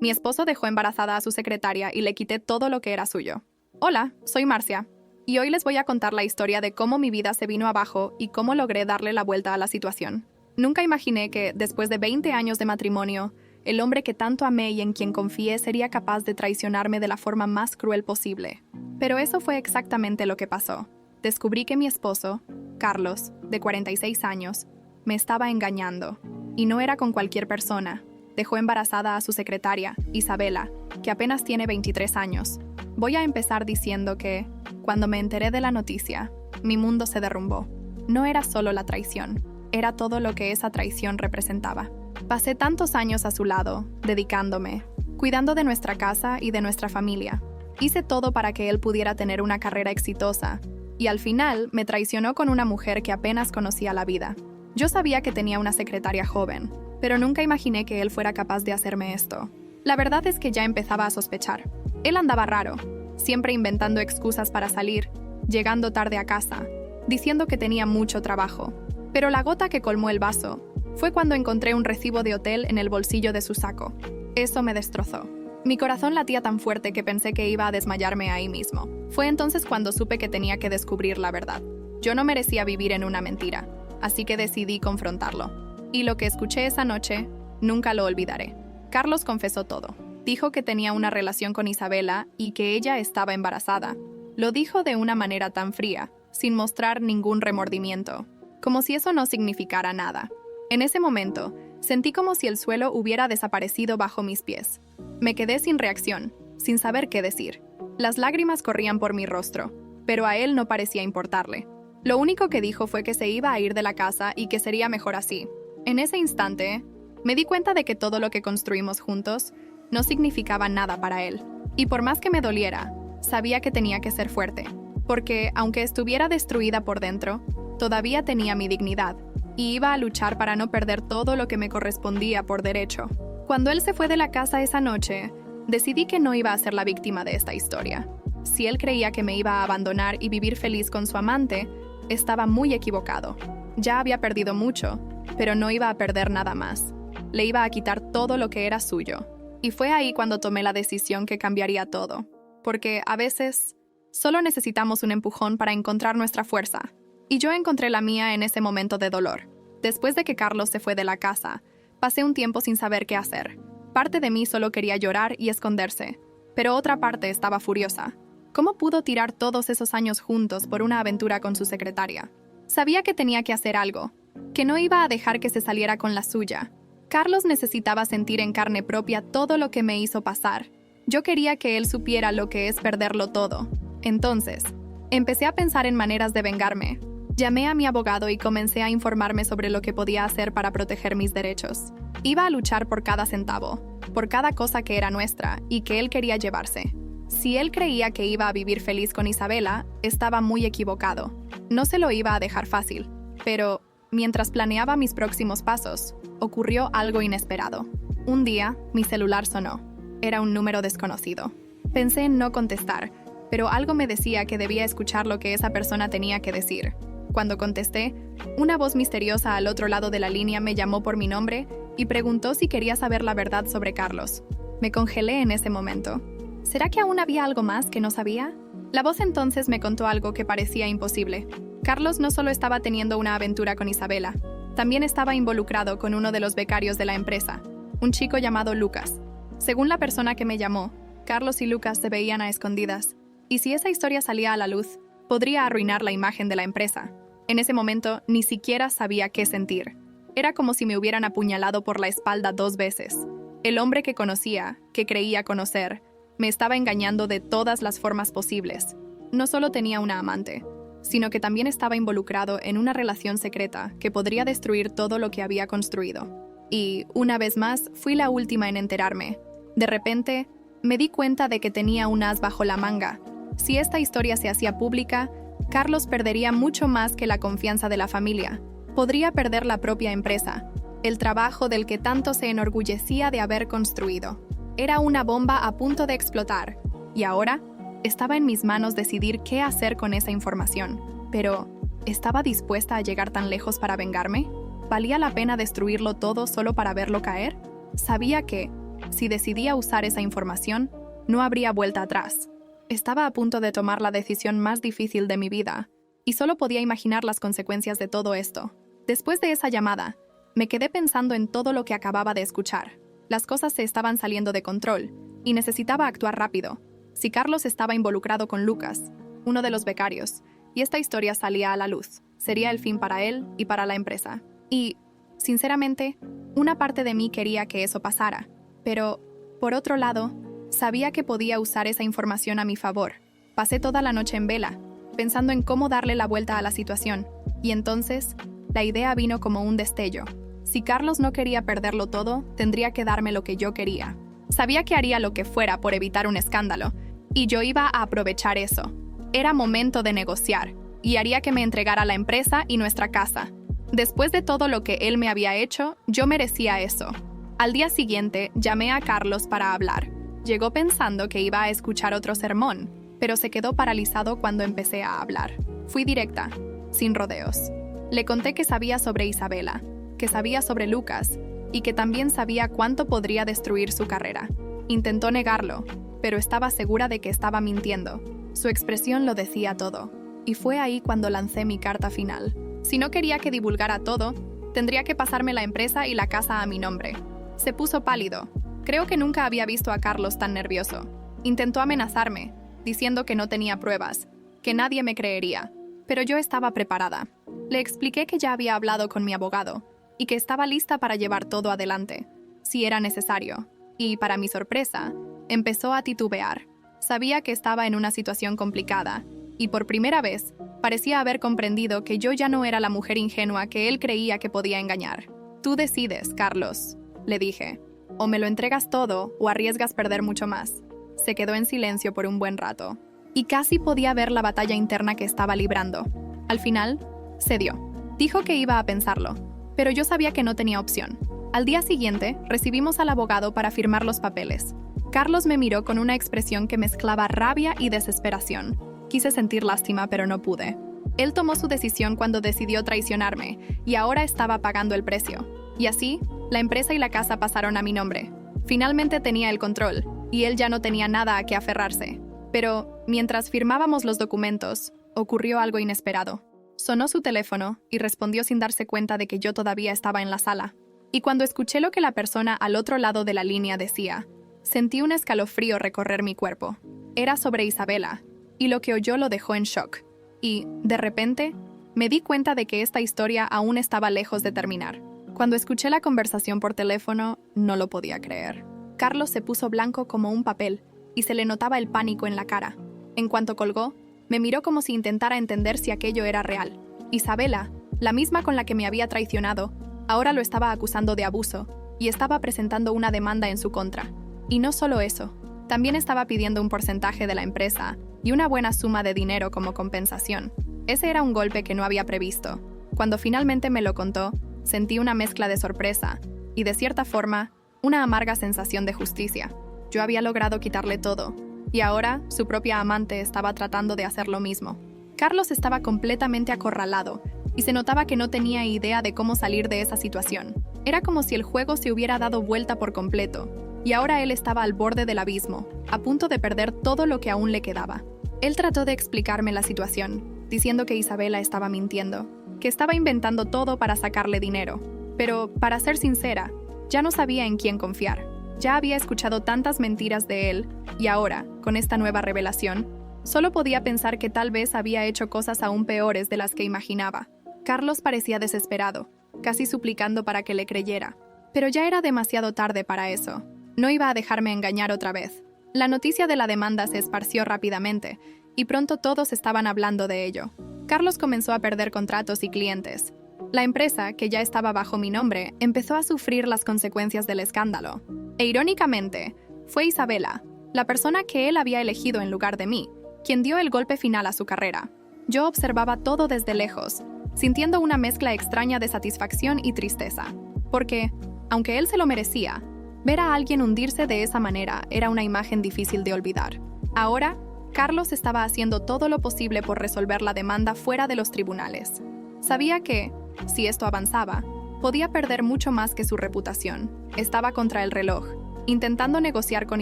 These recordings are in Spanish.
Mi esposo dejó embarazada a su secretaria y le quité todo lo que era suyo. Hola, soy Marcia, y hoy les voy a contar la historia de cómo mi vida se vino abajo y cómo logré darle la vuelta a la situación. Nunca imaginé que, después de 20 años de matrimonio, el hombre que tanto amé y en quien confié sería capaz de traicionarme de la forma más cruel posible. Pero eso fue exactamente lo que pasó. Descubrí que mi esposo, Carlos, de 46 años, me estaba engañando. Y no era con cualquier persona. Dejó embarazada a su secretaria, Isabela, que apenas tiene 23 años. Voy a empezar diciendo que, cuando me enteré de la noticia, mi mundo se derrumbó. No era solo la traición, era todo lo que esa traición representaba. Pasé tantos años a su lado, dedicándome, cuidando de nuestra casa y de nuestra familia. Hice todo para que él pudiera tener una carrera exitosa, y al final me traicionó con una mujer que apenas conocía la vida. Yo sabía que tenía una secretaria joven, pero nunca imaginé que él fuera capaz de hacerme esto. La verdad es que ya empezaba a sospechar. Él andaba raro, siempre inventando excusas para salir, llegando tarde a casa, diciendo que tenía mucho trabajo. Pero la gota que colmó el vaso fue cuando encontré un recibo de hotel en el bolsillo de su saco. Eso me destrozó. Mi corazón latía tan fuerte que pensé que iba a desmayarme ahí mismo. Fue entonces cuando supe que tenía que descubrir la verdad. Yo no merecía vivir en una mentira, así que decidí confrontarlo. Y lo que escuché esa noche, nunca lo olvidaré. Carlos confesó todo. Dijo que tenía una relación con Isabela y que ella estaba embarazada. Lo dijo de una manera tan fría, sin mostrar ningún remordimiento, como si eso no significara nada. En ese momento, sentí como si el suelo hubiera desaparecido bajo mis pies. Me quedé sin reacción, sin saber qué decir. Las lágrimas corrían por mi rostro, pero a él no parecía importarle. Lo único que dijo fue que se iba a ir de la casa y que sería mejor así. En ese instante, me di cuenta de que todo lo que construimos juntos no significaba nada para él. Y por más que me doliera, sabía que tenía que ser fuerte, porque aunque estuviera destruida por dentro, todavía tenía mi dignidad, y iba a luchar para no perder todo lo que me correspondía por derecho. Cuando él se fue de la casa esa noche, decidí que no iba a ser la víctima de esta historia. Si él creía que me iba a abandonar y vivir feliz con su amante, estaba muy equivocado. Ya había perdido mucho, pero no iba a perder nada más. Le iba a quitar todo lo que era suyo. Y fue ahí cuando tomé la decisión que cambiaría todo. Porque a veces solo necesitamos un empujón para encontrar nuestra fuerza. Y yo encontré la mía en ese momento de dolor. Después de que Carlos se fue de la casa, pasé un tiempo sin saber qué hacer. Parte de mí solo quería llorar y esconderse, pero otra parte estaba furiosa. ¿Cómo pudo tirar todos esos años juntos por una aventura con su secretaria? Sabía que tenía que hacer algo, que no iba a dejar que se saliera con la suya. Carlos necesitaba sentir en carne propia todo lo que me hizo pasar. Yo quería que él supiera lo que es perderlo todo. Entonces, empecé a pensar en maneras de vengarme. Llamé a mi abogado y comencé a informarme sobre lo que podía hacer para proteger mis derechos. Iba a luchar por cada centavo, por cada cosa que era nuestra y que él quería llevarse. Si él creía que iba a vivir feliz con Isabela, estaba muy equivocado. No se lo iba a dejar fácil, pero mientras planeaba mis próximos pasos, ocurrió algo inesperado. Un día, mi celular sonó. Era un número desconocido. Pensé en no contestar, pero algo me decía que debía escuchar lo que esa persona tenía que decir. Cuando contesté, una voz misteriosa al otro lado de la línea me llamó por mi nombre y preguntó si quería saber la verdad sobre Carlos. Me congelé en ese momento. ¿Será que aún había algo más que no sabía? La voz entonces me contó algo que parecía imposible. Carlos no solo estaba teniendo una aventura con Isabela, también estaba involucrado con uno de los becarios de la empresa, un chico llamado Lucas. Según la persona que me llamó, Carlos y Lucas se veían a escondidas, y si esa historia salía a la luz, podría arruinar la imagen de la empresa. En ese momento, ni siquiera sabía qué sentir. Era como si me hubieran apuñalado por la espalda 2 veces. El hombre que conocía, que creía conocer, me estaba engañando de todas las formas posibles. No solo tenía una amante, sino que también estaba involucrado en una relación secreta que podría destruir todo lo que había construido. Y, una vez más, fui la última en enterarme. De repente, me di cuenta de que tenía un as bajo la manga. Si esta historia se hacía pública, Carlos perdería mucho más que la confianza de la familia. Podría perder la propia empresa, el trabajo del que tanto se enorgullecía de haber construido. Era una bomba a punto de explotar, y ahora estaba en mis manos decidir qué hacer con esa información. Pero, ¿estaba dispuesta a llegar tan lejos para vengarme? ¿Valía la pena destruirlo todo solo para verlo caer? Sabía que, Si decidía usar esa información, no habría vuelta atrás. Estaba a punto de tomar la decisión más difícil de mi vida, y solo podía imaginar las consecuencias de todo esto. Después de esa llamada, me quedé pensando en todo lo que acababa de escuchar. Las cosas se estaban saliendo de control, y necesitaba actuar rápido. Si Carlos estaba involucrado con Lucas, uno de los becarios, y esta historia salía a la luz, sería el fin para él y para la empresa. Y, sinceramente, una parte de mí quería que eso pasara, pero, por otro lado, sabía que podía usar esa información a mi favor. Pasé toda la noche en vela, pensando en cómo darle la vuelta a la situación, y entonces, la idea vino como un destello. Si Carlos no quería perderlo todo, tendría que darme lo que yo quería. Sabía que haría lo que fuera por evitar un escándalo, y yo iba a aprovechar eso. Era momento de negociar, y haría que me entregara la empresa y nuestra casa. Después de todo lo que él me había hecho, yo merecía eso. Al día siguiente, llamé a Carlos para hablar. Llegó pensando que iba a escuchar otro sermón, pero se quedó paralizado cuando empecé a hablar. Fui directa, sin rodeos. Le conté que sabía sobre Isabela, que sabía sobre Lucas, y que también sabía cuánto podría destruir su carrera. Intentó negarlo, pero estaba segura de que estaba mintiendo. Su expresión lo decía todo, y fue ahí cuando lancé mi carta final. Si no quería que divulgara todo, tendría que pasarme la empresa y la casa a mi nombre. Se puso pálido. Creo que nunca había visto a Carlos tan nervioso. Intentó amenazarme, diciendo que no tenía pruebas, que nadie me creería, pero yo estaba preparada. Le expliqué que ya había hablado con mi abogado y que estaba lista para llevar todo adelante, si era necesario, y, para mi sorpresa, empezó a titubear. Sabía que estaba en una situación complicada, y por primera vez, parecía haber comprendido que yo ya no era la mujer ingenua que él creía que podía engañar. «Tú decides, Carlos», le dije. «O me lo entregas todo o arriesgas perder mucho más». Se quedó en silencio por un buen rato, y casi podía ver la batalla interna que estaba librando. Al final, cedió. Dijo que iba a pensarlo, pero yo sabía que no tenía opción. Al día siguiente, recibimos al abogado para firmar los papeles. Carlos me miró con una expresión que mezclaba rabia y desesperación. Quise sentir lástima, pero no pude. Él tomó su decisión cuando decidió traicionarme, y ahora estaba pagando el precio. Y así, la empresa y la casa pasaron a mi nombre. Finalmente tenía el control, y él ya no tenía nada a qué aferrarse. Pero, mientras firmábamos los documentos, ocurrió algo inesperado. Sonó su teléfono y respondió sin darse cuenta de que yo todavía estaba en la sala. Y cuando escuché lo que la persona al otro lado de la línea decía, sentí un escalofrío recorrer mi cuerpo. Era sobre Isabela, y lo que oyó lo dejó en shock. Y, de repente, me di cuenta de que esta historia aún estaba lejos de terminar. Cuando escuché la conversación por teléfono, no lo podía creer. Carlos se puso blanco como un papel, y se le notaba el pánico en la cara. En cuanto colgó, me miró como si intentara entender si aquello era real. Isabela, la misma con la que me había traicionado, ahora lo estaba acusando de abuso, y estaba presentando una demanda en su contra. Y no solo eso, también estaba pidiendo un porcentaje de la empresa y una buena suma de dinero como compensación. Ese era un golpe que no había previsto. Cuando finalmente me lo contó, sentí una mezcla de sorpresa y, de cierta forma, una amarga sensación de justicia. Yo había logrado quitarle todo, y ahora su propia amante estaba tratando de hacer lo mismo. Carlos estaba completamente acorralado, y se notaba que no tenía idea de cómo salir de esa situación. Era como si el juego se hubiera dado vuelta por completo, y ahora él estaba al borde del abismo, a punto de perder todo lo que aún le quedaba. Él trató de explicarme la situación, diciendo que Isabela estaba mintiendo, que estaba inventando todo para sacarle dinero. Pero, para ser sincera, ya no sabía en quién confiar. Ya había escuchado tantas mentiras de él, y ahora, con esta nueva revelación, solo podía pensar que tal vez había hecho cosas aún peores de las que imaginaba. Carlos parecía desesperado, casi suplicando para que le creyera. Pero ya era demasiado tarde para eso. No iba a dejarme engañar otra vez. La noticia de la demanda se esparció rápidamente, y pronto todos estaban hablando de ello. Carlos comenzó a perder contratos y clientes. La empresa, que ya estaba bajo mi nombre, empezó a sufrir las consecuencias del escándalo. E irónicamente, fue Isabela, la persona que él había elegido en lugar de mí, quien dio el golpe final a su carrera. Yo observaba todo desde lejos, sintiendo una mezcla extraña de satisfacción y tristeza. Porque, aunque él se lo merecía, ver a alguien hundirse de esa manera era una imagen difícil de olvidar. Ahora, Carlos estaba haciendo todo lo posible por resolver la demanda fuera de los tribunales. Sabía que, si esto avanzaba, podía perder mucho más que su reputación. Estaba contra el reloj, intentando negociar con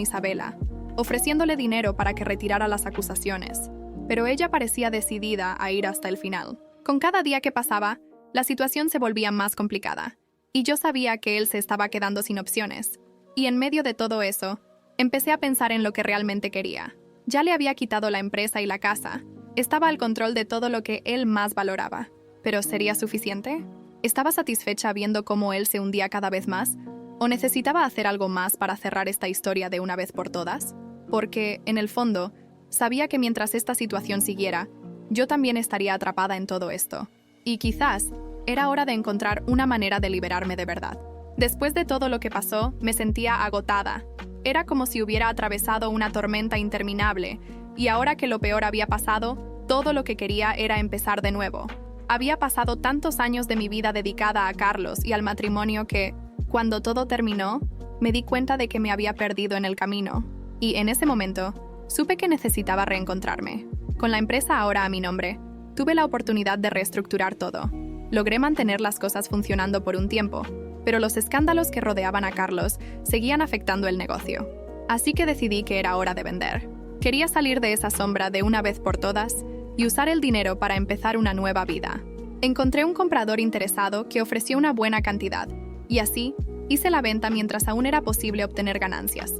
Isabela, ofreciéndole dinero para que retirara las acusaciones, pero ella parecía decidida a ir hasta el final. Con cada día que pasaba, la situación se volvía más complicada, y yo sabía que él se estaba quedando sin opciones. Y en medio de todo eso, empecé a pensar en lo que realmente quería. Ya le había quitado la empresa y la casa, estaba al control de todo lo que él más valoraba. ¿Pero sería suficiente? ¿Estaba satisfecha viendo cómo él se hundía cada vez más? ¿O necesitaba hacer algo más para cerrar esta historia de una vez por todas? Porque, en el fondo, sabía que mientras esta situación siguiera, yo también estaría atrapada en todo esto. Y quizás era hora de encontrar una manera de liberarme de verdad. Después de todo lo que pasó, me sentía agotada. Era como si hubiera atravesado una tormenta interminable, y ahora que lo peor había pasado, todo lo que quería era empezar de nuevo. Había pasado tantos años de mi vida dedicada a Carlos y al matrimonio que, cuando todo terminó, me di cuenta de que me había perdido en el camino. Y en ese momento, supe que necesitaba reencontrarme. Con la empresa ahora a mi nombre, tuve la oportunidad de reestructurar todo. Logré mantener las cosas funcionando por un tiempo, pero los escándalos que rodeaban a Carlos seguían afectando el negocio. Así que decidí que era hora de vender. Quería salir de esa sombra de una vez por todas y usar el dinero para empezar una nueva vida. Encontré un comprador interesado que ofreció una buena cantidad, y así hice la venta mientras aún era posible obtener ganancias.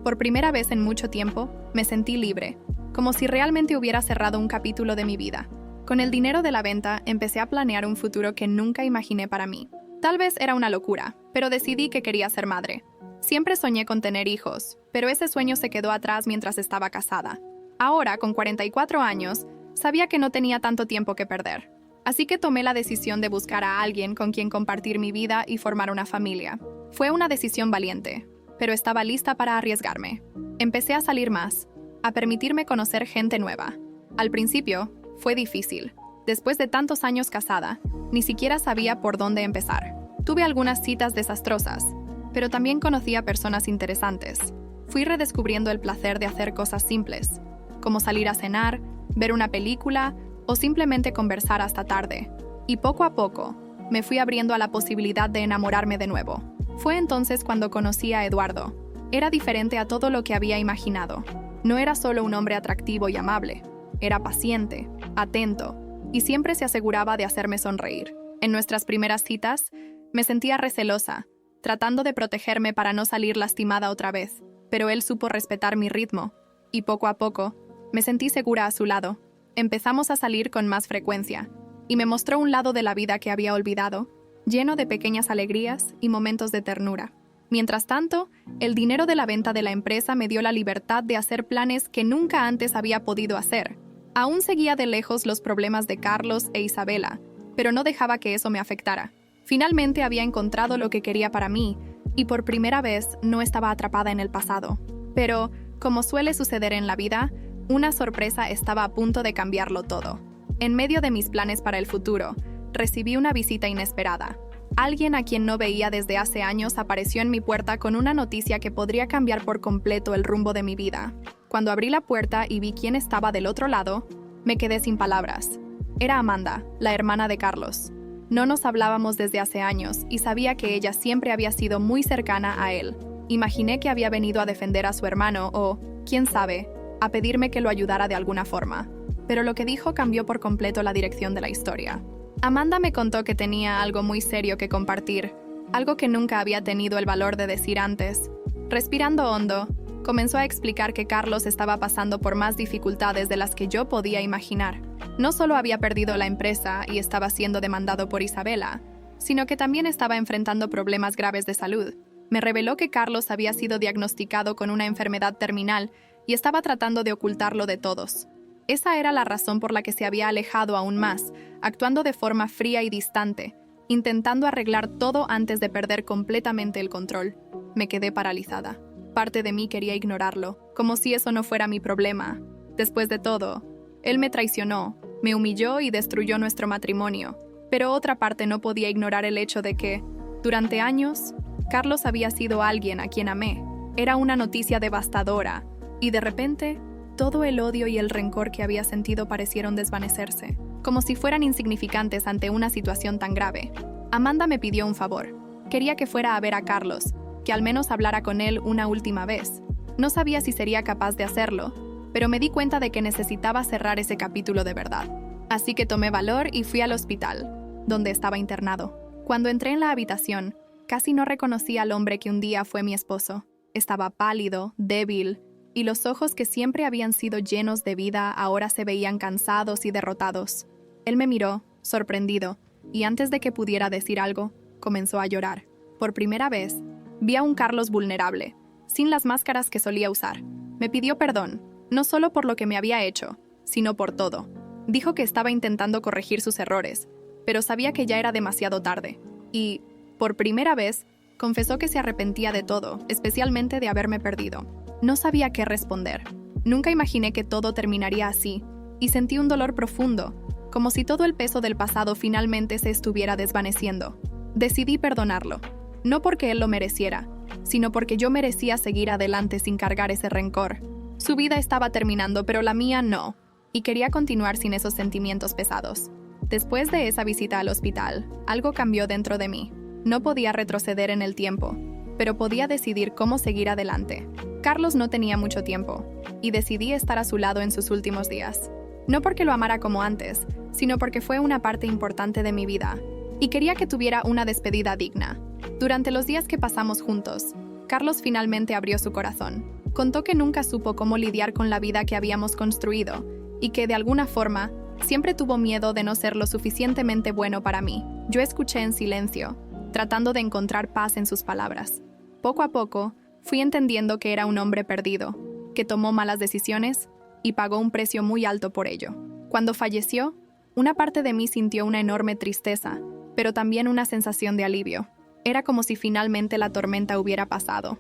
Por primera vez en mucho tiempo, me sentí libre, como si realmente hubiera cerrado un capítulo de mi vida. Con el dinero de la venta, empecé a planear un futuro que nunca imaginé para mí. Tal vez era una locura, pero decidí que quería ser madre. Siempre soñé con tener hijos, pero ese sueño se quedó atrás mientras estaba casada. Ahora, con 44 años, sabía que no tenía tanto tiempo que perder. Así que tomé la decisión de buscar a alguien con quien compartir mi vida y formar una familia. Fue una decisión valiente, pero estaba lista para arriesgarme. Empecé a salir más, a permitirme conocer gente nueva. Al principio, fue difícil. Después de tantos años casada, ni siquiera sabía por dónde empezar. Tuve algunas citas desastrosas, pero también conocí a personas interesantes. Fui redescubriendo el placer de hacer cosas simples, como salir a cenar, ver una película o simplemente conversar hasta tarde. Y poco a poco, me fui abriendo a la posibilidad de enamorarme de nuevo. Fue entonces cuando conocí a Eduardo. Era diferente a todo lo que había imaginado. No era solo un hombre atractivo y amable. Era paciente, atento, y siempre se aseguraba de hacerme sonreír. En nuestras primeras citas, me sentía recelosa, tratando de protegerme para no salir lastimada otra vez, pero él supo respetar mi ritmo, y poco a poco, me sentí segura a su lado. Empezamos a salir con más frecuencia, y me mostró un lado de la vida que había olvidado, lleno de pequeñas alegrías y momentos de ternura. Mientras tanto, el dinero de la venta de la empresa me dio la libertad de hacer planes que nunca antes había podido hacer. Aún seguía de lejos los problemas de Carlos e Isabela, pero no dejaba que eso me afectara. Finalmente había encontrado lo que quería para mí, y por primera vez no estaba atrapada en el pasado. Pero, como suele suceder en la vida, una sorpresa estaba a punto de cambiarlo todo. En medio de mis planes para el futuro, recibí una visita inesperada. Alguien a quien no veía desde hace años apareció en mi puerta con una noticia que podría cambiar por completo el rumbo de mi vida. Cuando abrí la puerta y vi quién estaba del otro lado, me quedé sin palabras. Era Amanda, la hermana de Carlos. No nos hablábamos desde hace años y sabía que ella siempre había sido muy cercana a él. Imaginé que había venido a defender a su hermano o, quién sabe, a pedirme que lo ayudara de alguna forma. Pero lo que dijo cambió por completo la dirección de la historia. Amanda me contó que tenía algo muy serio que compartir, algo que nunca había tenido el valor de decir antes. Respirando hondo, comenzó a explicar que Carlos estaba pasando por más dificultades de las que yo podía imaginar. No solo había perdido la empresa y estaba siendo demandado por Isabela, sino que también estaba enfrentando problemas graves de salud. Me reveló que Carlos había sido diagnosticado con una enfermedad terminal y estaba tratando de ocultarlo de todos. Esa era la razón por la que se había alejado aún más, actuando de forma fría y distante, intentando arreglar todo antes de perder completamente el control. Me quedé paralizada. Parte de mí quería ignorarlo, como si eso no fuera mi problema. Después de todo, él me traicionó, me humilló y destruyó nuestro matrimonio. Pero otra parte no podía ignorar el hecho de que, durante años, Carlos había sido alguien a quien amé. Era una noticia devastadora, y de repente, todo el odio y el rencor que había sentido parecieron desvanecerse, como si fueran insignificantes ante una situación tan grave. Amanda me pidió un favor. Quería que fuera a ver a Carlos, que que al menos hablara con él una última vez. No sabía si sería capaz de hacerlo, pero me di cuenta de que necesitaba cerrar ese capítulo de verdad. Así que tomé valor y fui al hospital, donde estaba internado. Cuando entré en la habitación, casi no reconocí al hombre que un día fue mi esposo. Estaba pálido, débil, y los ojos que siempre habían sido llenos de vida ahora se veían cansados y derrotados. Él me miró, sorprendido, y antes de que pudiera decir algo, comenzó a llorar. Por primera vez, vi a un Carlos vulnerable, sin las máscaras que solía usar. Me pidió perdón, no solo por lo que me había hecho, sino por todo. Dijo que estaba intentando corregir sus errores, pero sabía que ya era demasiado tarde. Y, por primera vez, confesó que se arrepentía de todo, especialmente de haberme perdido. No sabía qué responder. Nunca imaginé que todo terminaría así, y sentí un dolor profundo, como si todo el peso del pasado finalmente se estuviera desvaneciendo. Decidí perdonarlo, no porque él lo mereciera, sino porque yo merecía seguir adelante sin cargar ese rencor. Su vida estaba terminando, pero la mía no, y quería continuar sin esos sentimientos pesados. Después de esa visita al hospital, algo cambió dentro de mí. No podía retroceder en el tiempo, pero podía decidir cómo seguir adelante. Carlos no tenía mucho tiempo, y decidí estar a su lado en sus últimos días. No porque lo amara como antes, sino porque fue una parte importante de mi vida, y quería que tuviera una despedida digna. Durante los días que pasamos juntos, Carlos finalmente abrió su corazón. Contó que nunca supo cómo lidiar con la vida que habíamos construido, y que, de alguna forma, siempre tuvo miedo de no ser lo suficientemente bueno para mí. Yo escuché en silencio, tratando de encontrar paz en sus palabras. Poco a poco, fui entendiendo que era un hombre perdido, que tomó malas decisiones y pagó un precio muy alto por ello. Cuando falleció, una parte de mí sintió una enorme tristeza, pero también una sensación de alivio. Era como si finalmente la tormenta hubiera pasado.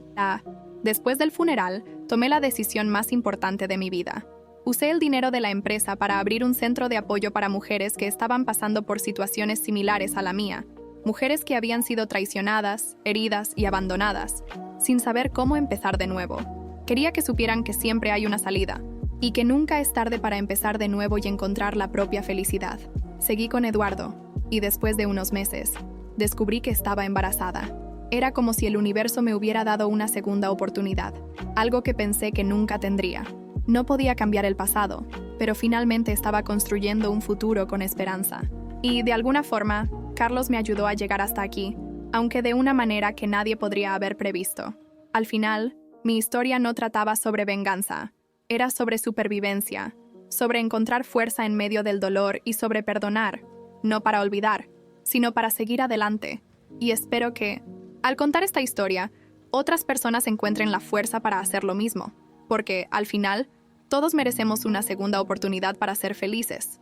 Después del funeral, tomé la decisión más importante de mi vida. Usé el dinero de la empresa para abrir un centro de apoyo para mujeres que estaban pasando por situaciones similares a la mía, mujeres que habían sido traicionadas, heridas y abandonadas, sin saber cómo empezar de nuevo. Quería que supieran que siempre hay una salida, y que nunca es tarde para empezar de nuevo y encontrar la propia felicidad. Seguí con Eduardo, y después de unos meses, descubrí que estaba embarazada. Era como si el universo me hubiera dado una segunda oportunidad, algo que pensé que nunca tendría. No podía cambiar el pasado, pero finalmente estaba construyendo un futuro con esperanza. Y, de alguna forma, Carlos me ayudó a llegar hasta aquí, aunque de una manera que nadie podría haber previsto. Al final, mi historia no trataba sobre venganza, era sobre supervivencia, sobre encontrar fuerza en medio del dolor y sobre perdonar, no para olvidar, sino para seguir adelante. Y espero que, al contar esta historia, otras personas encuentren la fuerza para hacer lo mismo, porque, al final, todos merecemos una segunda oportunidad para ser felices.